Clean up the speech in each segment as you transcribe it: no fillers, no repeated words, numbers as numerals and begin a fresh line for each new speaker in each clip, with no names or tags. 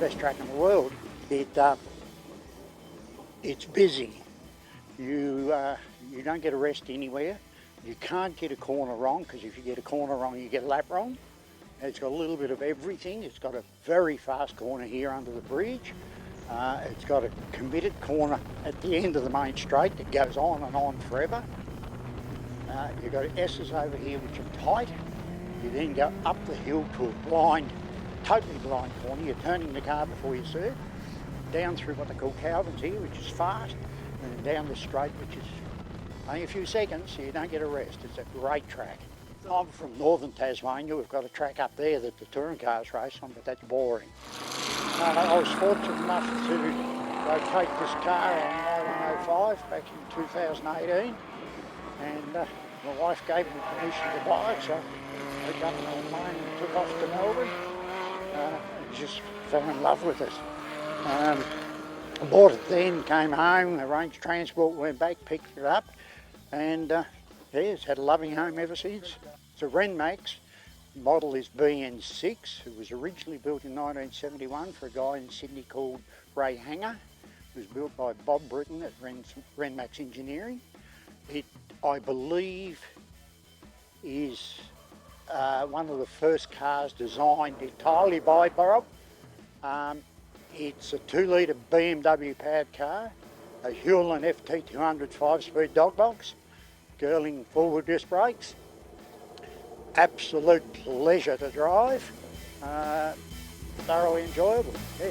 best track in the world. It's busy. You don't get a rest anywhere. You can't get a corner wrong, because if you get a corner wrong, you get a lap wrong. It's got a little bit of everything. It's got a very fast corner here under the bridge. It's got a committed corner at the end of the main straight that goes on and on forever. You've got S's over here which are tight. You then go up the hill to a blind, totally blind corner. You're turning the car before you see it. Down through what they call Calvin's here, which is fast, and then down the straight, which is only a few seconds, so you don't get a rest. It's a great track. I'm from northern Tasmania. We've got a track up there that the touring cars race on, but that's boring. I was fortunate enough to locate this car on 0105 back in 2018, and my wife gave me permission to buy it, so I got on the plane and took off to Melbourne, and just fell in love with it. I bought it then, came home, arranged transport, went back, picked it up, and yeah, it's had a loving home ever since. It's a Renmax. The model is BN6. It was originally built in 1971 for a guy in Sydney called Ray Hanger. It was built by Bob Britton at Renmax Engineering. It, I believe, is one of the first cars designed entirely by Bob. It's a 2-litre BMW powered car, a Hewlin FT200 5-speed dog box, Girling forward disc brakes. Absolute pleasure to drive, thoroughly enjoyable. Yeah.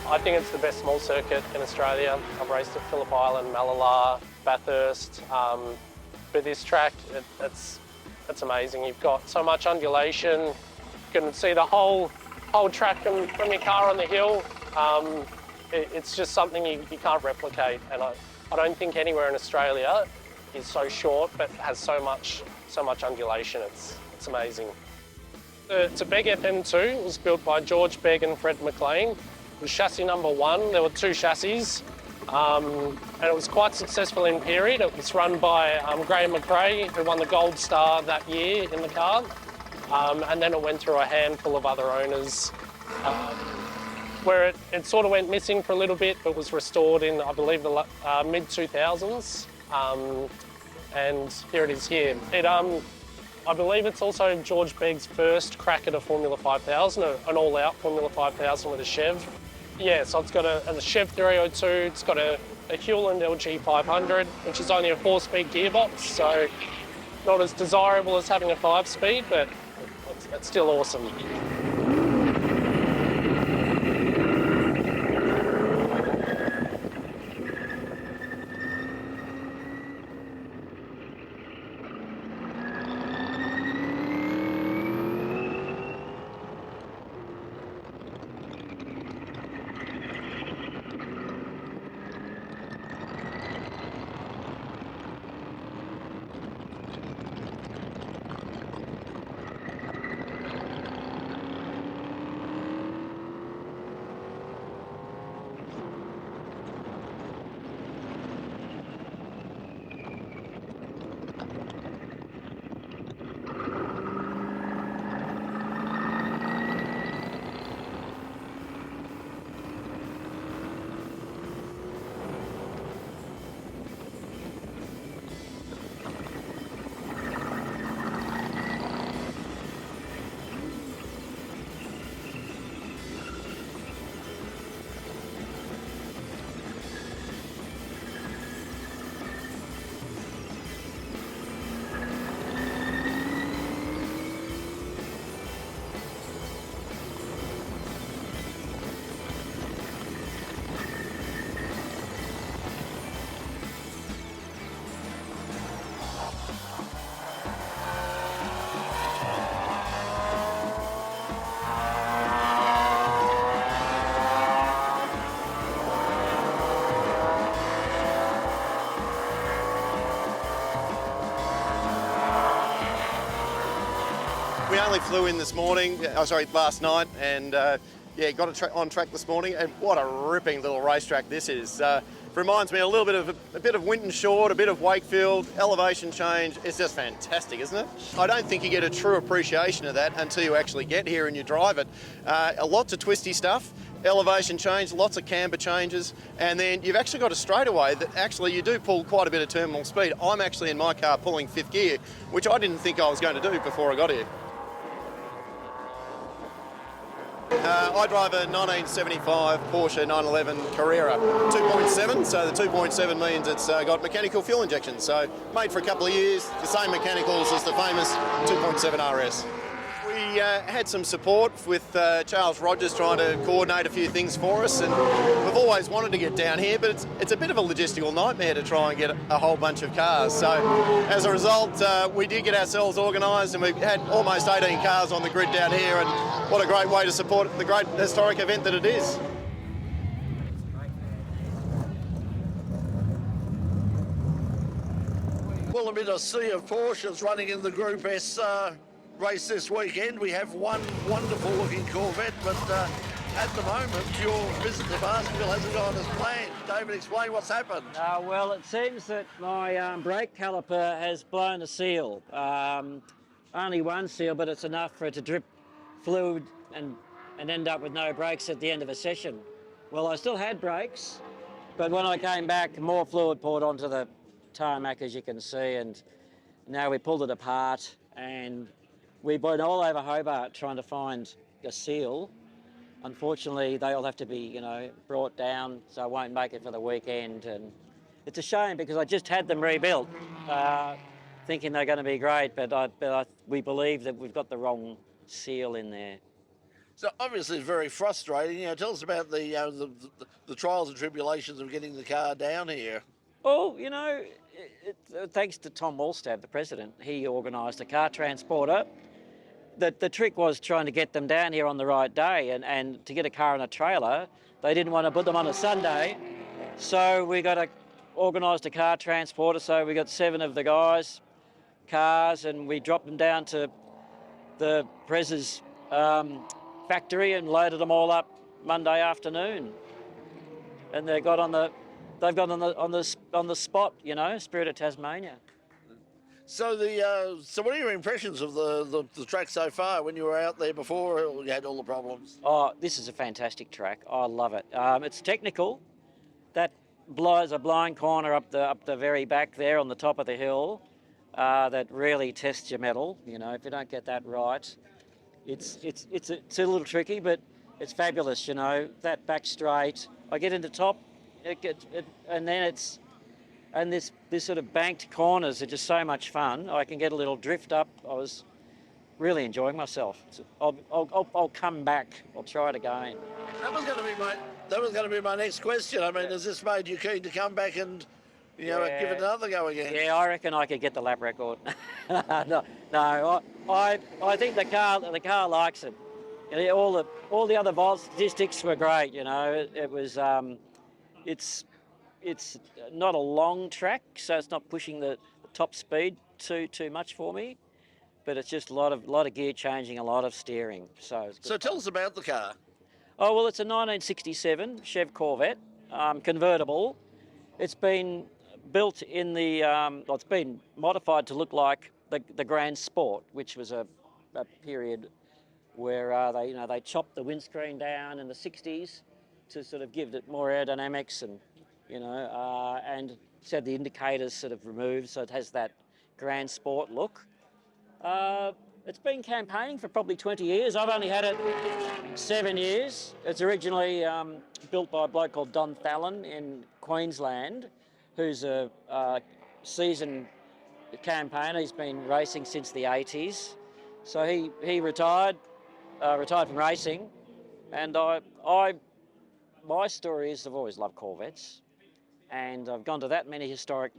I think it's the best small circuit in Australia. I've raced at Phillip Island, Mallala, Bathurst. But this track, it's amazing. You've got so much undulation. You can see the whole track from your car on the hill. It's just something you can't replicate, and I don't think anywhere in Australia is so short but has so much undulation. It's amazing. It's a Begg FM2. It was built by George Begg and Fred McLean. It was chassis number 1. There were 2 chassis, and it was quite successful in period. It was run by Graham McRae, who won the Gold Star that year in the car, and then it went through a handful of other owners, where it sort of went missing for a little bit, but was restored in, I believe, the mid-2000s, and here it is here. I believe it's also George Begg's first crack at a Formula 5000, an all-out Formula 5000 with a Chev. Yeah, so it's got a Chev 302, it's got a Hewland LG 500, which is only a 4-speed gearbox, so not as desirable as having a 5-speed, but it's still awesome.
We only flew in this morning, last night, and Yeah, got on track this morning, and what a ripping little racetrack this is. Reminds me a little bit of a bit of Winton Short, a bit of Wakefield, elevation change. It's just fantastic, isn't it? I don't think you get a true appreciation of that until you actually get here and you drive it. Lots of twisty stuff, elevation change, lots of camber changes, and then you've actually got a straightaway that actually you do pull quite a bit of terminal speed. I'm actually in my car pulling fifth gear, which I didn't think I was going to do before I got here. I drive a 1975 Porsche 911 Carrera 2.7, so the 2.7 means it's got mechanical fuel injection, so made for a couple of years, the same mechanicals as the famous 2.7 RS. We had some support with Charles Rogers trying to coordinate a few things for us, and we've always wanted to get down here, but it's a bit of a logistical nightmare to try and get a whole bunch of cars. So as a result, we did get ourselves organised, and we had almost 18 cars on the grid down here, and what a great way to support the great historic event that it is.
Well, amid a sea of Porsches running in the Group S race this weekend, we have one wonderful looking Corvette, but at the moment your visit to Baskerville hasn't gone as planned. David, explain what's happened.
Well, it seems that my brake caliper has blown a seal. Only one seal, but it's enough for it to drip fluid and end up with no brakes at the end of a session. Well, I still had brakes, but when I came back, more fluid poured onto the tarmac, as you can see, and now we pulled it apart, and we've been all over Hobart trying to find a seal. Unfortunately, they all have to be, brought down, so I won't make it for the weekend. And it's a shame because I just had them rebuilt, thinking they're going to be great, but we believe that we've got the wrong seal in there.
So obviously it's very frustrating. Tell us about the trials and tribulations of getting the car down here.
Well, thanks to Tom Wallstab, the president, he organised a car transporter. The trick was trying to get them down here on the right day, and to get a car and a trailer, they didn't want to put them on a Sunday. So we organised a car transporter, so we got 7 of the guys' cars, and we dropped them down to the Prez's factory and loaded them all up Monday afternoon. And they've got on the spot, Spirit of Tasmania.
So so what are your impressions of the track so far? When you were out there before, you had all the problems.
Oh, this is a fantastic track. I love it. It's technical. That blows a blind corner up the very back there on the top of the hill. That really tests your mettle. If you don't get that right, it's a little tricky, but it's fabulous. That back straight. I get into top, and then this sort of banked corners are just so much fun. I can get a little drift up. I was really enjoying myself. I'll come back. I'll try it again.
That was going to be my next question. I mean, has this made you keen to come back and give it another go again?
Yeah, I reckon I could get the lap record. No, I think the car likes it. All the other volt statistics were great. It was it's not a long track, so it's not pushing the top speed too much for me, but it's just a lot of gear changing, a lot of steering. So
tell us about the car.
Oh, well, it's a 1967 Chev Corvette, convertible. It's been built in the, it's been modified to look like the Grand Sport, which was a period where they chopped the windscreen down in the 60s to sort of give it more aerodynamics and had the indicators sort of removed, so it has that Grand Sport look. It's been campaigning for probably 20 years. I've only had it 7 years. It's originally built by a bloke called Don Thallon in Queensland, who's a seasoned campaigner. He's been racing since the 80s. So he retired from racing, and my story is I've always loved Corvettes, and I've gone to that many historic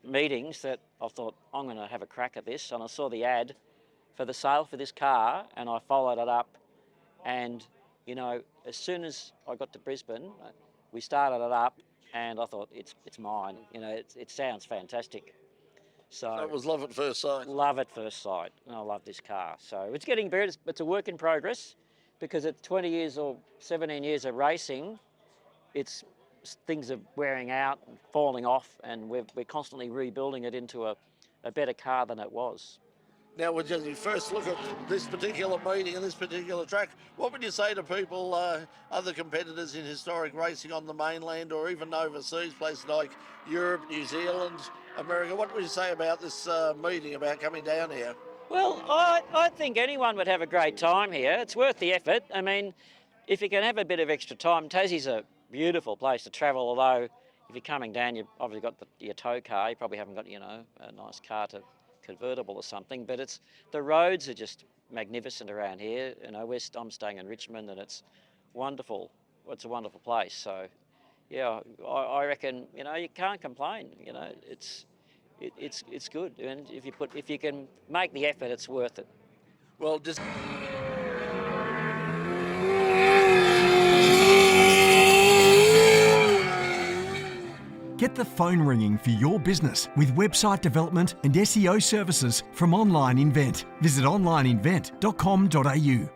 meetings that I thought I'm going to have a crack at this, and I saw the ad for the sale for this car, and I followed it up, and as soon as I got to Brisbane, we started it up, and I thought it's mine. It sounds fantastic. So
it was love at first sight.
Love at first sight, and I love this car. So it's getting better. It's a work in progress. because at 20 years or 17 years of racing, things are wearing out and falling off, and we're constantly rebuilding it into a better car than it was.
Now, when you first look at this particular meeting and this particular track, what would you say to people, other competitors in historic racing on the mainland or even overseas, places like Europe, New Zealand, America? What would you say about this meeting, about coming down here?
Well, I think anyone would have a great time here. It's worth the effort. I mean, if you can have a bit of extra time, Tassie's a beautiful place to travel, although if you're coming down, you've obviously got your tow car. You probably haven't got, a nice car to convertible or something, but the roads are just magnificent around here. I'm staying in Richmond, and it's wonderful. It's a wonderful place. So, yeah, I reckon you can't complain. It's good, and if you can make the effort, it's worth it.
Well, just
Get the phone ringing for your business with website development and SEO services from Online Invent. Visit onlineinvent.com.au.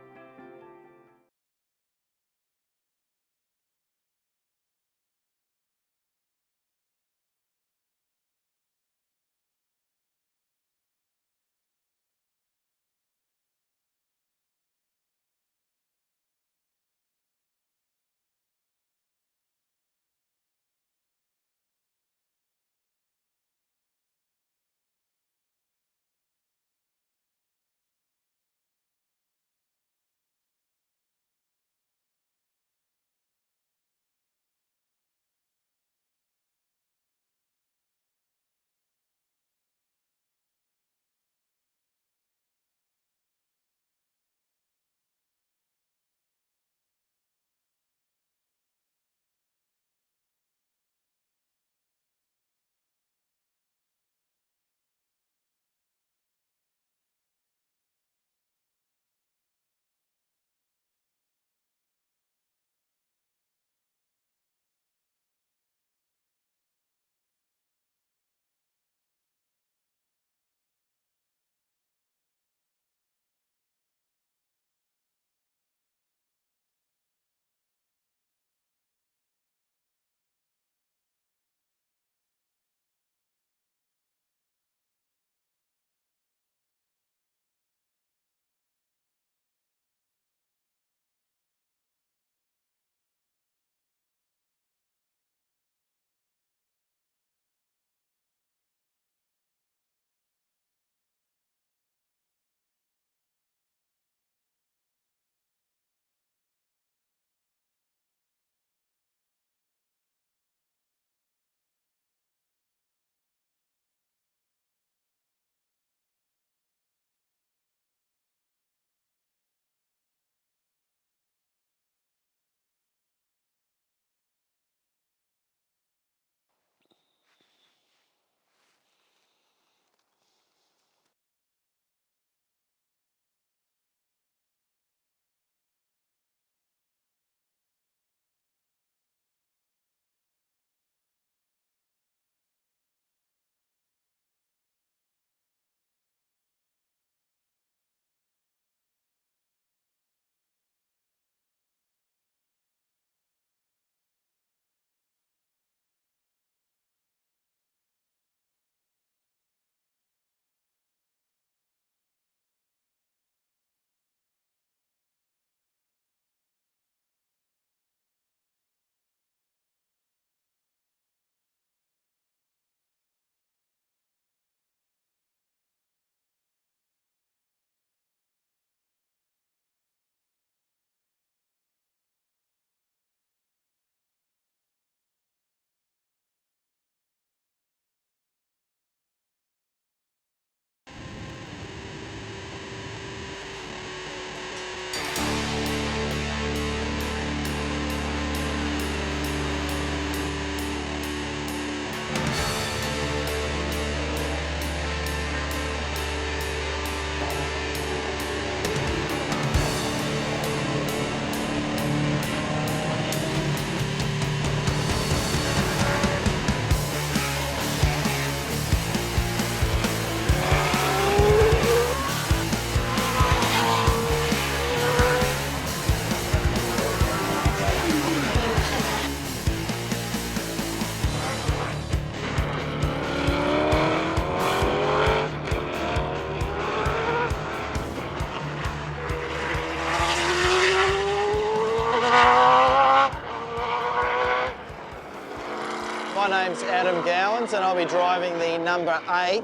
My name's Adam Gowans and I'll be driving the number 8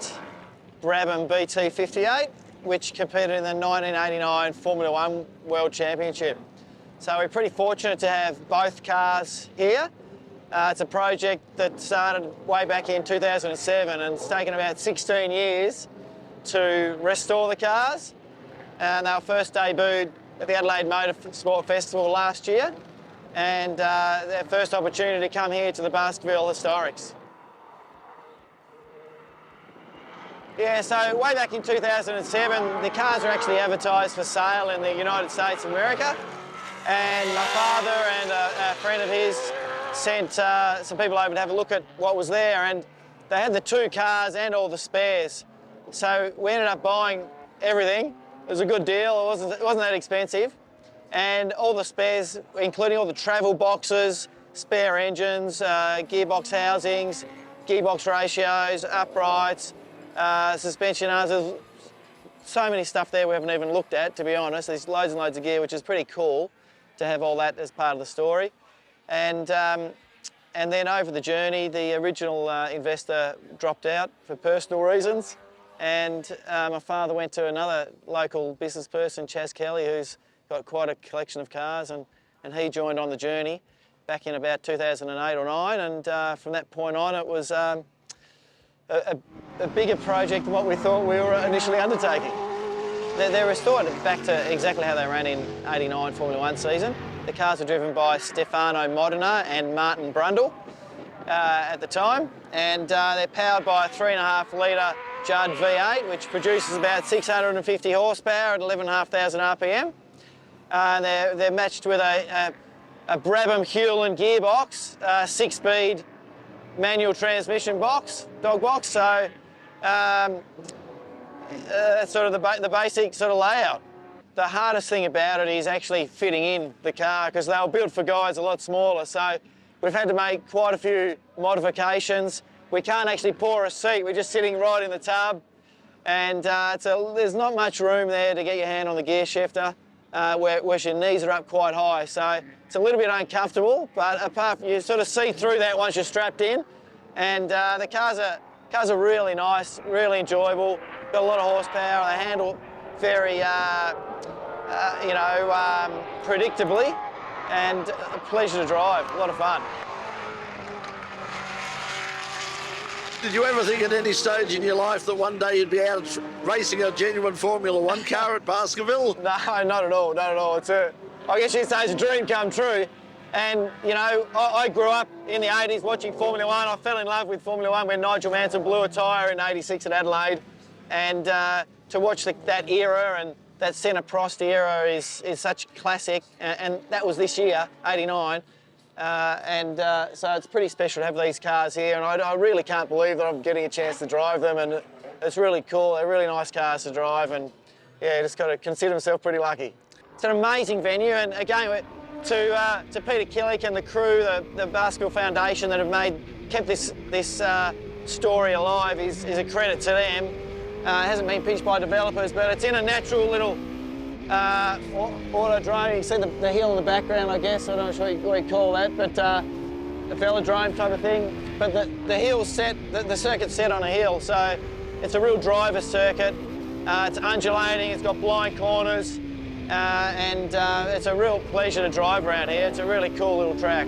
Brabham BT58, which competed in the 1989 Formula One World Championship. So we're pretty fortunate to have both cars here. It's a project that started way back in 2007 and it's taken about 16 years to restore the cars. And they were first debuted at the Adelaide Motorsport Festival last year, and their first opportunity to come here to the Baskerville Historics. Yeah, so way back in 2007, the cars were actually advertised for sale in the United States of America, and my father and a friend of his sent some people over to have a look at what was there, and they had the 2 cars and all the spares. So we ended up buying everything. It was a good deal, it wasn't that expensive. And all the spares, including all the travel boxes, spare engines, gearbox housings, gearbox ratios, uprights, suspension arms. There's so many stuff there we haven't even looked at, to be honest. There's loads and loads of gear, which is pretty cool to have all that as part of the story. And then over the journey, the original investor dropped out for personal reasons. And my father went to another local business person, Chaz Kelly, who's got quite a collection of cars, and he joined on the journey back in about 2008 or 9, and from that point on it was a bigger project than what we thought we were initially undertaking. They're restored back to exactly how they ran in '89 Formula One season. The cars are driven by Stefano Modena and Martin Brundle at the time, and they're powered by a 3.5 litre Judd V8, which produces about 650 horsepower at 11,500 RPM. They're matched with a Brabham Hewland gearbox, 6-speed manual transmission box, dog box. So that's sort of the basic sort of layout. The hardest thing about it is actually fitting in the car, because they were built for guys a lot smaller. So we've had to make quite a few modifications. We can't actually pour a seat, we're just sitting right in the tub, and there's not much room there to get your hand on the gear shifter, where your knees are up quite high, so it's a little bit uncomfortable, but apart from, you sort of see through that once you're strapped in, and the cars are really nice, really enjoyable, got a lot of horsepower, they handle very, predictably, and a pleasure to drive, a lot of fun.
Did you ever think at any stage in your life that one day you'd be out racing a genuine Formula One car at Baskerville?
No, not at all, not at all. I guess you'd say it's a dream come true. And, you know, I grew up in the 80s watching Formula One. I fell in love with Formula One when Nigel Mansell blew a tyre in '86 at Adelaide. And to watch that era and that Senna Prost era is such classic. And that was this year, '89. So it's pretty special to have these cars here, and I really can't believe that I'm getting a chance to drive them, and it's really cool. They're really nice cars to drive, and yeah, just got to consider myself pretty lucky. It's an amazing venue, and again, to Peter Killick and the crew, the Baskerville Foundation that have kept this story alive is a credit to them. It hasn't been pitched by developers, but it's in a natural little autodrome. You can see the hill in the background, I guess. I'm not sure what you call that, but a velodrome type of thing. But the hill's set, the circuit's set on a hill, so it's a real driver circuit. It's undulating, it's got blind corners, and it's a real pleasure to drive around here. It's a really cool little track.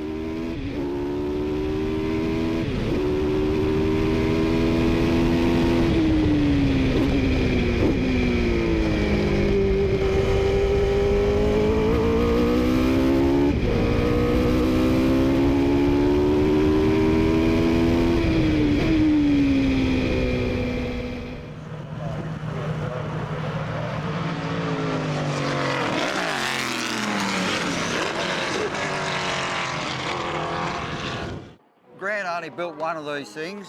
Only built one of these things.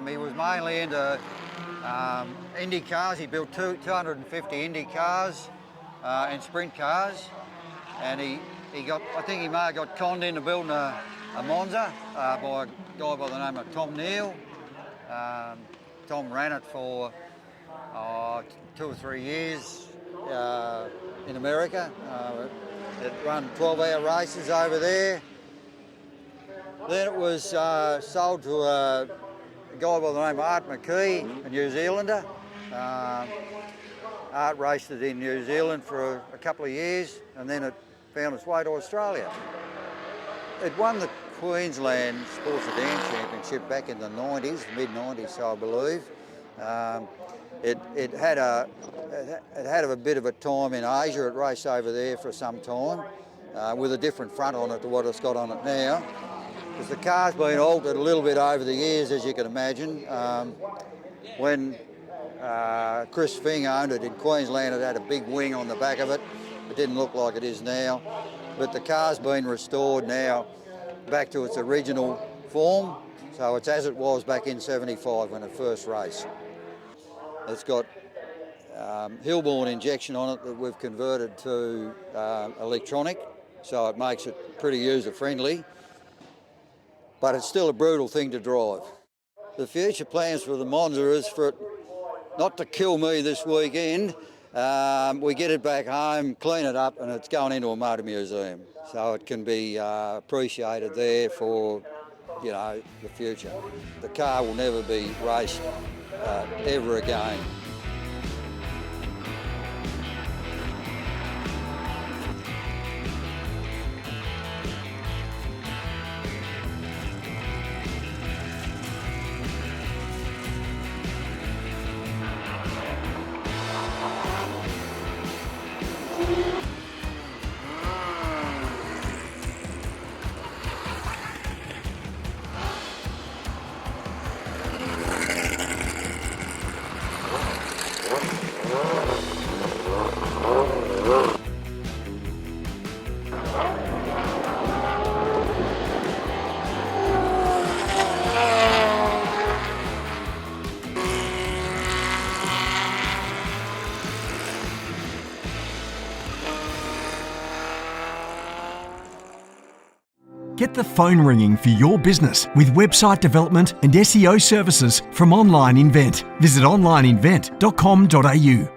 He was mainly into Indy cars. He built 250 Indy cars and sprint cars, and I think he may have got conned into building a Monza by a guy by the name of Tom Neal. Tom ran it for 2 or 3 years in America. It run 12-hour races over there. Then it was sold to a guy by the name of Art McKee, a New Zealander. Art raced it in New Zealand for a couple of years, and then it found its way to Australia. It won the Queensland Sports Sedan Championship back in the 90s, mid-90s, so I believe. It had a bit of a time in Asia. It raced over there for some time with a different front on it to what it's got on it now. Because the car's been altered a little bit over the years, as you can imagine. When Chris Fing owned it in Queensland, it had a big wing on the back of it. It didn't look like it is now. But the car's been restored now back to its original form. So it's as it was back in '75 when it first raced. It's got Hillborn injection on it that we've converted to electronic, so it makes it pretty user-friendly. But it's still a brutal thing to drive. The future plans for the Monza is for it not to kill me this weekend. We get it back home, clean it up, and it's going into a motor museum. So it can be appreciated there for, you know, the future. The car will never be raced ever again.
Get the phone ringing for your business with website development and SEO services from Online Invent. Visit onlineinvent.com.au.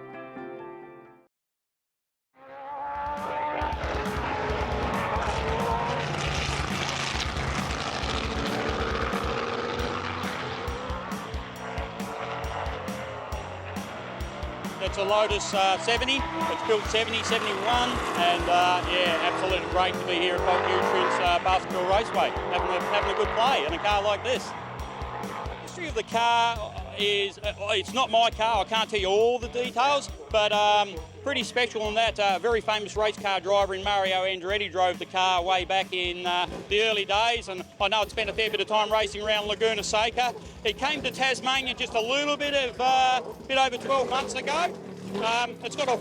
It's a Lotus 70. It's built 70, 71, and yeah, absolutely great to be here at Bowe Baskerville Raceway, having a good play in a car like this. The history of the car is, it's not my car, I can't tell you all the details, but pretty special in that a very famous race car driver in Mario Andretti drove the car way back in the early days, and I know it spent a fair bit of time racing around Laguna Seca. It came to Tasmania just a little bit over 12 months ago. It's got a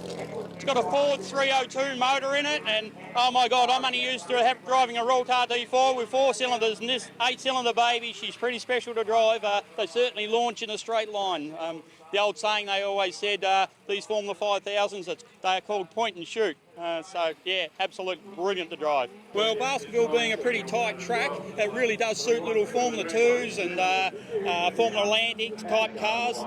Ford 302 motor in it, and oh my God, I'm only used to driving a Rolltar D4 with 4 cylinders, and this 8-cylinder baby, she's pretty special to drive. They certainly launch in a straight line. The old saying they always said, these Formula 5000s, they are called point and shoot. So yeah, absolutely brilliant to drive. Well, Baskerville being a pretty tight track, it really does suit little Formula 2s and Formula Atlantic type cars.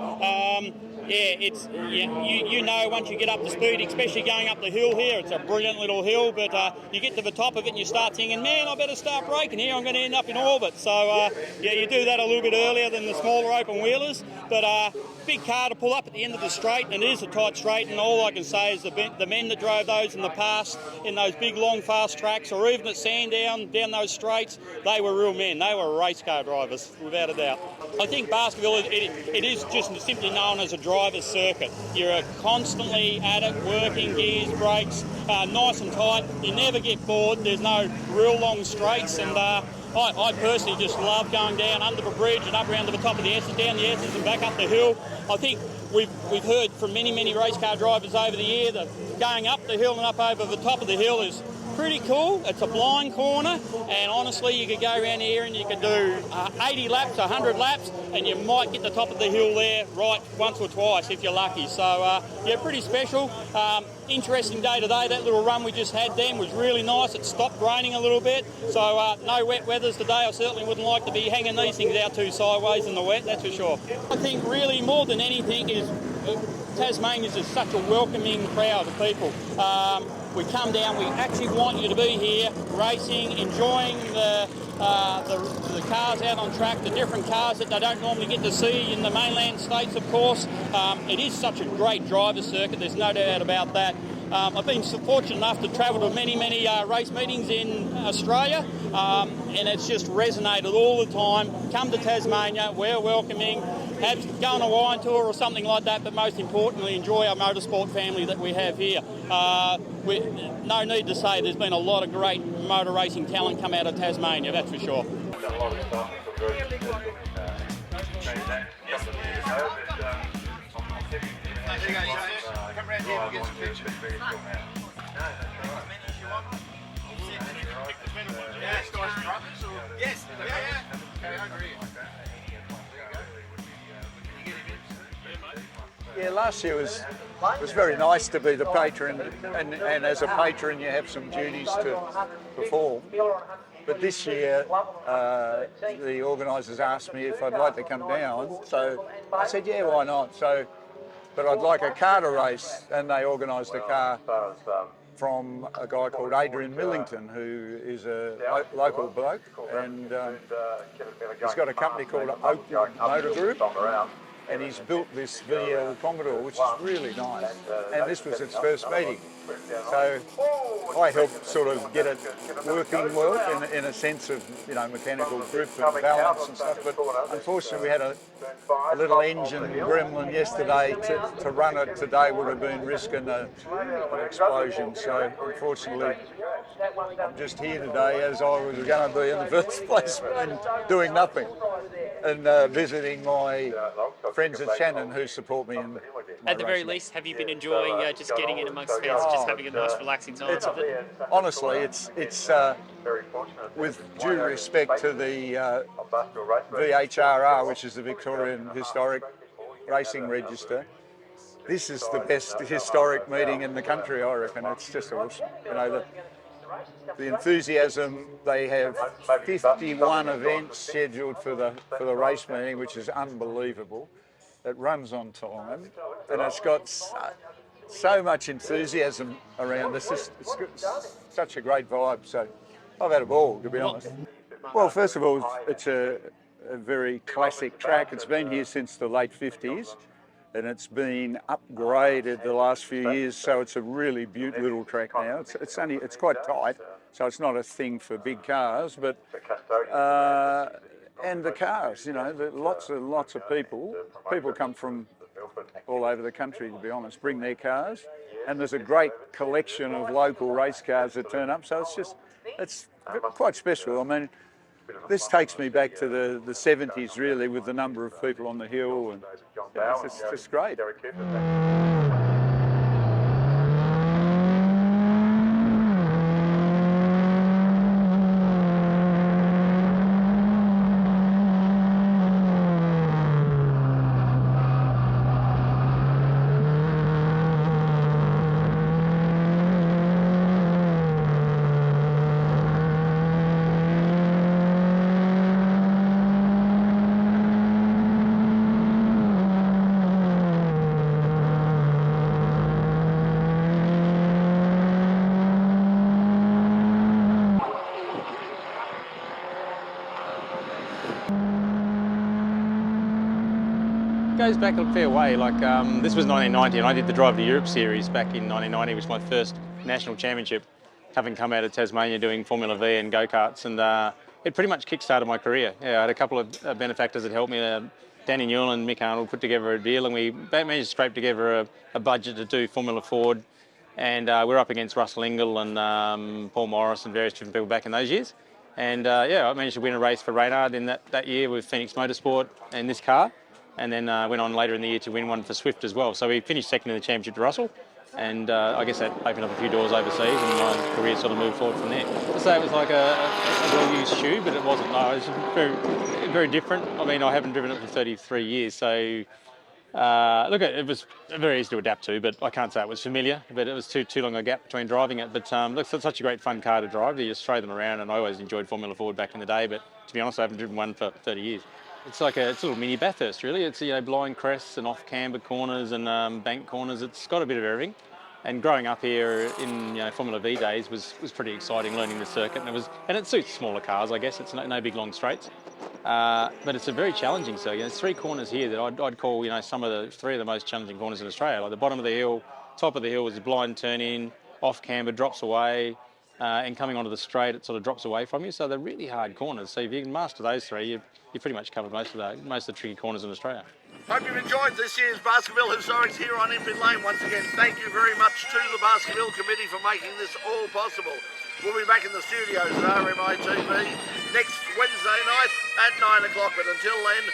Yeah, you know once you get up to speed, especially going up the hill here, it's a brilliant little hill, but you get to the top of it and you start thinking, man, I better start braking here, I'm going to end up in orbit. So yeah, you do that a little bit earlier than the smaller open wheelers, but big car to pull up at the end of the straight, and it is a tight straight, and all I can say is the men that drove those in the past, in those big long fast tracks, or even at Sandown, down those straights, they were real men, they were race car drivers, without a doubt. I think Baskerville, it is just simply known as a driver's circuit. You're constantly at it, working, gears, brakes, nice and tight, you never get bored, there's no real long straights, and I personally just love going down under the bridge and up around to the top of the S's, down the S's and back up the hill. I think we've heard from many race car drivers over the year that going up the hill and up over the top of the hill is pretty cool. It's a blind corner, and honestly you could go around here and you could do 80 laps, 100 laps, and you might get the top of the hill there right once or twice if you're lucky. So yeah, pretty special. Interesting day today. That little run we just had then was really nice. It stopped raining a little bit, so no wet weathers today. I certainly wouldn't like to be hanging these things out too sideways in the wet, that's for sure. I think really more than anything is Tasmanians is such a welcoming crowd of people. We come down, we actually want you to be here racing, enjoying the the cars out on track, the different cars that they don't normally get to see in the mainland states, of course. It is such a great driver circuit, there's no doubt about that. I've been fortunate enough to travel to many race meetings in Australia, and it's just resonated all the time. Come to Tasmania, we're welcoming. Go on a wine tour or something like that, but most importantly, enjoy our motorsport family that we have here. No need to say there's been a lot of great motor racing talent come out of Tasmania, that's for sure.
Yeah, last year was very nice to be the patron, and as a patron you have some duties to perform. But this year the organisers asked me if I'd like to come down, so I said yeah, why not? But I'd like a car to race, and they organised a car from a guy called Adrian Millington, who is a local bloke, and he's got a company called Oakwood Motor Group, and he's built this VL Commodore, which is really nice, and this was its first meeting. So I helped sort of get it working well in a sense of, you know, mechanical grip and balance and stuff, but unfortunately we had a little engine gremlin yesterday. To run it today would have been risking an explosion, so unfortunately I'm just here today as I was going to be in the first place and doing nothing, and visiting my friends at Shannon who support me in
at the very least, have you been enjoying just getting in amongst fans, just having a nice relaxing time?
Honestly, it's with due respect to the VHRR, which is the Victorian Historic Racing Register, this is the best historic meeting in the country, I reckon. It's just awesome. You know, the enthusiasm. They have 51 events scheduled for the race meeting, which is unbelievable. It runs on time, and it's got so much enthusiasm around this. It's such a great vibe. So I've had a ball, to be honest. Well, first of all, it's a very classic track. It's been here since the late 50s, and it's been upgraded the last few years. So it's a really beautiful little track now. It's quite tight, so it's not a thing for big cars, but. And the cars, you know, lots of people come from all over the country, to be honest, bring their cars, and there's a great collection of local race cars that turn up, so it's quite special. I mean, this takes me back to the 70s, really, with the number of people on the hill, and it's just great.
Goes back a fair way. Like this was 1990, and I did the Drive to Europe series back in 1990, which was my first national championship, having come out of Tasmania doing Formula V and go-karts, and it pretty much kick-started my career. Yeah, I had a couple of benefactors that helped me. Danny Newell and Mick Arnold put together a deal, and we managed to scrape together a budget to do Formula Ford, and we're up against Russell Ingall and Paul Morris and various different people back in those years. And yeah, I managed to win a race for Reynard in that year with Phoenix Motorsport and this car. And then went on later in the year to win one for Swift as well. So we finished second in the championship to Russell, and I guess that opened up a few doors overseas, and my career sort of moved forward from there. To say it was like a well-used shoe, but it wasn't. No, it was very, very different. I mean, I haven't driven it for 33 years, so look, it was very easy to adapt to, but I can't say it was familiar, but it was too long a gap between driving it. But look, it's such a great fun car to drive. You just throw them around, and I always enjoyed Formula Ford back in the day, but to be honest, I haven't driven one for 30 years. It's like it's a little mini Bathurst, really. It's, you know, blind crests and off camber corners and bank corners. It's got a bit of everything,
And growing up here in Formula V days was pretty exciting, learning the circuit, and it suits smaller cars, I guess. It's no big long straights, but it's a very challenging circuit. There's 3 corners here that I'd call some of the 3 of the most challenging corners in Australia. Like the bottom of the hill, top of the hill is a blind turn in, off camber, drops away, and coming onto the straight, it sort of drops away from you. So they're really hard corners. So if you can master those 3, you pretty much covered most of the tricky corners in Australia.
Hope you've enjoyed this year's Baskerville Historics here on Impin Lane. Once again, thank you very much to the Baskerville Committee for making this all possible. We'll be back in the studios at RMI TV next Wednesday night at 9 o'clock. But until then,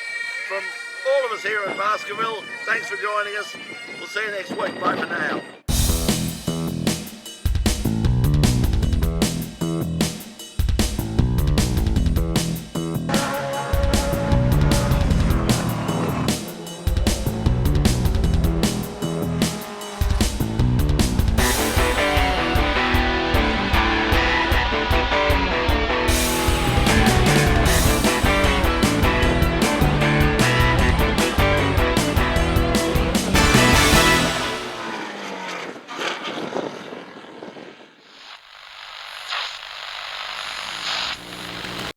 from all of us here at Baskerville, thanks for joining us. We'll see you next week. Bye for now.